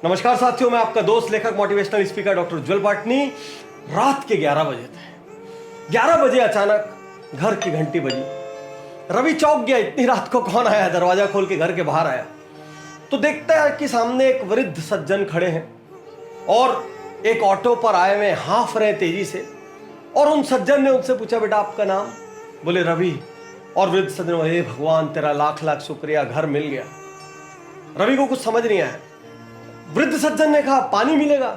नमस्कार साथियों, मैं आपका दोस्त लेखक मोटिवेशनल स्पीकर डॉक्टर उज्जवल पाटनी। रात के 11 बजे थे। 11 बजे अचानक घर की घंटी बजी। रवि चौंक गया, इतनी रात को कौन आया। दरवाजा खोल के घर के बाहर आया तो देखता है कि सामने एक वृद्ध सज्जन खड़े हैं और एक ऑटो पर आए हुए हाँफ रहे तेजी से। और उन सज्जन ने उनसे पूछा, बेटा आपका नाम? बोले रवि। और वृद्ध सज्जन बोले, हे भगवान तेरा लाख लाख शुक्रिया, घर मिल गया। रवि को कुछ समझ नहीं आया। वृद्ध सज्जन ने कहा, पानी मिलेगा?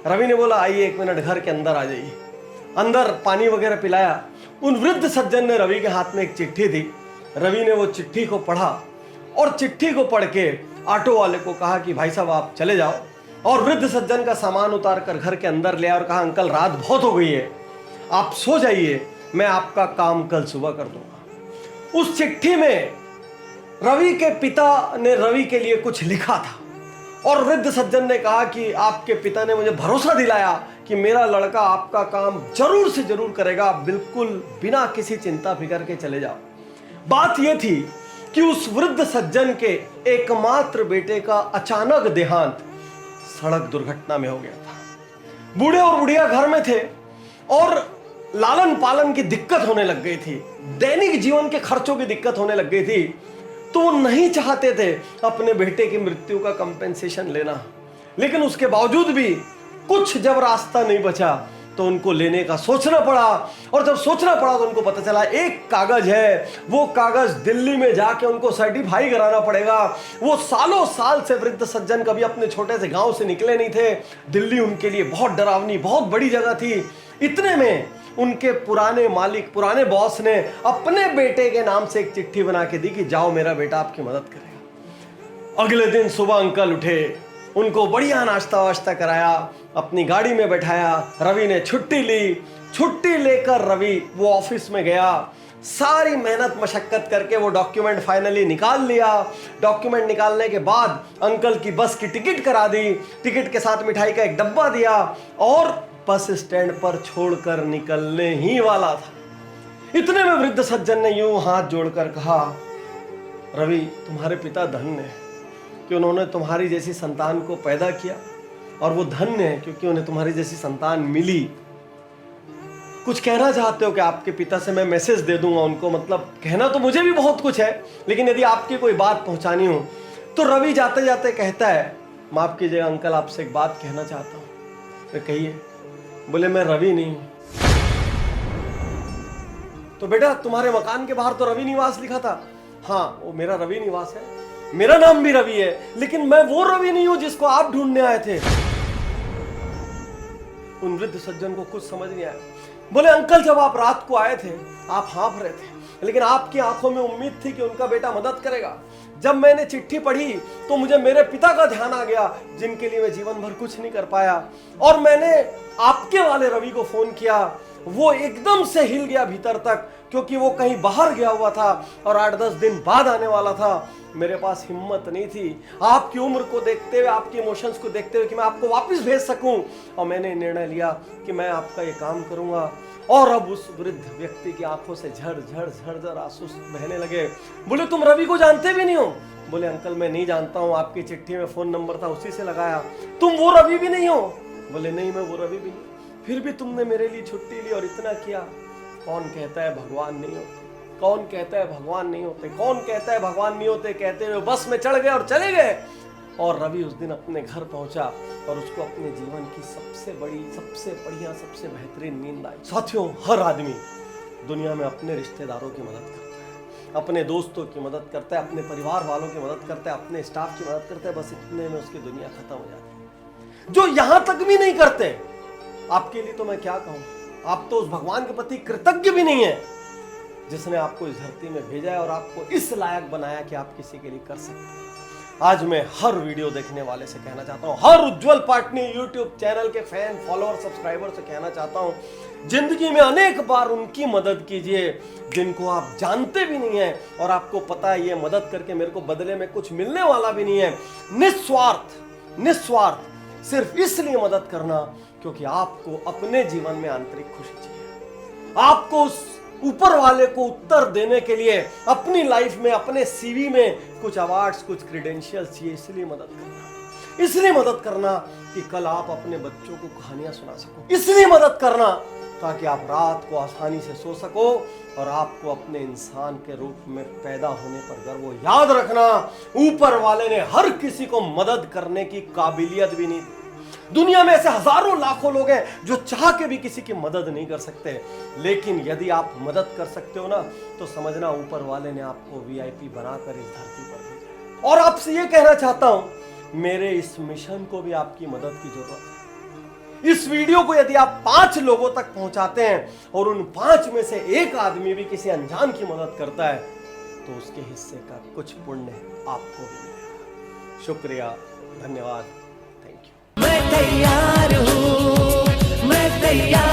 रवि ने बोला, आइए 1 मिनट घर के अंदर आ जाइए। अंदर पानी वगैरह पिलाया। उन वृद्ध सज्जन ने रवि के हाथ में एक चिट्ठी दी। रवि ने वो चिट्ठी को पढ़ा और चिट्ठी को पढ़ के ऑटो वाले को कहा कि भाई साहब आप चले जाओ। और वृद्ध सज्जन का सामान उतार कर घर के अंदर ले आया और कहा, अंकल रात बहुत हो गई है, आप सो जाइए, मैं आपका काम कल सुबह कर दूंगा। उस चिट्ठी में रवि के पिता ने रवि के लिए कुछ लिखा था और वृद्ध सज्जन ने कहा कि आपके पिता ने मुझे भरोसा दिलाया कि मेरा लड़का आपका काम जरूर से जरूर करेगा, आप बिल्कुल बिना किसी चिंता फिकर के चले जाओ। बात यह थी कि उस वृद्ध सज्जन के एकमात्र बेटे का अचानक देहांत सड़क दुर्घटना में हो गया था। बूढ़े और बुढ़िया घर में थे और लालन पालन की दिक्कत होने लग गई थी, दैनिक जीवन के खर्चों की दिक्कत होने लग गई थी। तो वो नहीं चाहते थे अपने बेटे की मृत्यु का कंपेंसेशन लेना, लेकिन उसके बावजूद भी कुछ जब रास्ता नहीं बचा तो उनको लेने का सोचना पड़ा। और जब सोचना पड़ा तो उनको पता चला एक कागज है, वो कागज दिल्ली में जाके उनको सर्टिफाई कराना पड़ेगा। वो सालों साल से वृद्ध सज्जन कभी अपने छोटे से गांव से निकले नहीं थे। दिल्ली उनके लिए बहुत डरावनी, बहुत बड़ी जगह थी। इतने में उनके पुराने मालिक, पुराने बॉस ने अपने बेटे के नाम से एक चिट्ठी बना के दी कि जाओ, मेरा बेटा आपकी मदद करेगा। अगले दिन सुबह अंकल उठे, उनको बढ़िया नाश्ता वाश्ता कराया, अपनी गाड़ी में बैठाया। रवि ने छुट्टी ली। छुट्टी लेकर रवि वो ऑफिस में गया। सारी मेहनत मशक्कत करके वो डॉक्यूमेंट फाइनली निकाल लिया। डॉक्यूमेंट निकालने के बाद अंकल की बस की टिकट करा दी। टिकट के साथ मिठाई का एक डब्बा दिया और बस स्टैंड पर छोड़कर निकलने ही वाला था। इतने में वृद्ध सज्जन ने यूं हाथ जोड़कर कहा, रवि तुम्हारे पिता धन्य है कि उन्होंने तुम्हारी जैसी संतान को पैदा किया, और वो धन्य है क्योंकि उन्हें तुम्हारी जैसी संतान मिली। कुछ कहना चाहते हो कि आपके पिता से मैं मैसेज दे दूंगा उनको? मतलब कहना तो मुझे भी बहुत कुछ है, लेकिन यदि आपकी कोई बात पहुंचानी हो तो रवि जाते जाते कहता है, माफ कीजिएगा अंकल, आपसे एक बात कहना चाहता हूं। तो कहिए। बोले मैं रवि नहीं हूं। तो बेटा तुम्हारे मकान के बाहर तो रवि निवास लिखा था। हाँ वो मेरा रवि निवास है, मेरा नाम भी रवि है, लेकिन मैं वो रवि नहीं हूं जिसको आप ढूंढने आए थे। उन वृद्ध सज्जन को कुछ समझ नहीं आया। बोले अंकल जब आप रात को आए थे आप हाँफ रहे थे, लेकिन आपकी आंखों में उम्मीद थी कि उनका बेटा मदद करेगा। जब मैंने चिट्ठी पढ़ी तो मुझे मेरे पिता का ध्यान आ गया, जिनके लिए मैं जीवन भर कुछ नहीं कर पाया, और मैंने आपके वाले रवि को फोन किया। वो एकदम से हिल गया भीतर तक, क्योंकि वो कहीं बाहर गया हुआ था और 8-10 दिन बाद आने वाला था। मेरे पास हिम्मत नहीं थी आपकी उम्र को देखते हुए, आपके इमोशंस को देखते हुए कि मैं आपको वापस भेज सकूं, और मैंने निर्णय लिया कि मैं आपका ये काम करूंगा। और अब उस वृद्ध व्यक्ति की आंखों से झर आंसू बहने लगे। बोले तुम रवि को जानते भी नहीं हो? बोले अंकल मैं नहीं जानता हूं, आपकी चिट्ठी में फोन नंबर था उसी से लगाया। तुम वो रवि भी नहीं हो? बोले नहीं मैं वो रवि भी नहीं। फिर भी तुमने मेरे लिए छुट्टी ली और इतना किया। कौन कहता है भगवान नहीं होते? कौन कहता है भगवान नहीं होते? कौन कहता है भगवान नहीं होते? कहते हुए बस में चढ़ गए और चले गए। और रवि उस दिन अपने घर पहुंचा और उसको अपने जीवन की सबसे बड़ी, सबसे बढ़िया, सबसे बेहतरीन नींद आई। साथियों, हर आदमी दुनिया में अपने रिश्तेदारों की मदद करता है, अपने दोस्तों की मदद करता है, अपने परिवार वालों की मदद करता है, अपने स्टाफ की मदद करता है। बस इतने में उसकी दुनिया खत्म हो जाती है। जो यहां तक भी नहीं करते, आपके लिए तो मैं क्या कहूं, आप तो उस भगवान के प्रति कृतज्ञ भी नहीं है जिसने आपको इस धरती में भेजा है और आपको इस लायक बनाया कि आप किसी के लिए कर सकते हैं। आज मैं हर वीडियो देखने वाले से कहना चाहता हूं, हर उज्जवल पाटनी यूट्यूब चैनल के फैन, फॉलोअर, सब्सक्राइबर से कहना चाहता हूं, जिंदगी में अनेक बार उनकी मदद कीजिए जिनको आप जानते भी नहीं है और आपको पता है ये मदद करके मेरे को बदले में कुछ मिलने वाला भी नहीं है। निस्वार्थ सिर्फ इसलिए मदद करना क्योंकि आपको अपने जीवन में आंतरिक खुशी चाहिए। आपको उस ऊपर वाले को उत्तर देने के लिए अपनी लाइफ में, अपने सीवी में कुछ अवार्ड्स, कुछ क्रेडेंशियल्स चाहिए, इसलिए मदद करना। इसलिए मदद करना कि कल आप अपने बच्चों को कहानियां सुना सको, इसलिए मदद करना ताकि आप रात को आसानी से सो सको और आपको अपने इंसान के रूप में पैदा होने पर गर्व हो। याद रखना, ऊपर वाले ने हर किसी को मदद करने की काबिलियत भी नहीं दी। दुनिया में ऐसे हजारों लाखों लोग हैं जो चाह के भी किसी की मदद नहीं कर सकते, लेकिन यदि आप मदद कर सकते हो ना, तो समझना ऊपर वाले ने आपको वीआईपी बनाकर इस धरती पर भेजा। और आपसे ये कहना चाहता हूं, मेरे इस मिशन को भी आपकी मदद की जरूरत है। इस वीडियो को यदि आप 5 लोगों तक पहुंचाते हैं और उन 5 में से एक आदमी भी किसी अनजान की मदद करता है, तो उसके हिस्से का कुछ पुण्य आपको भी मिलेगा। शुक्रिया, धन्यवाद, थैंक यू। मैं तैयार हूँ, मैं तैयार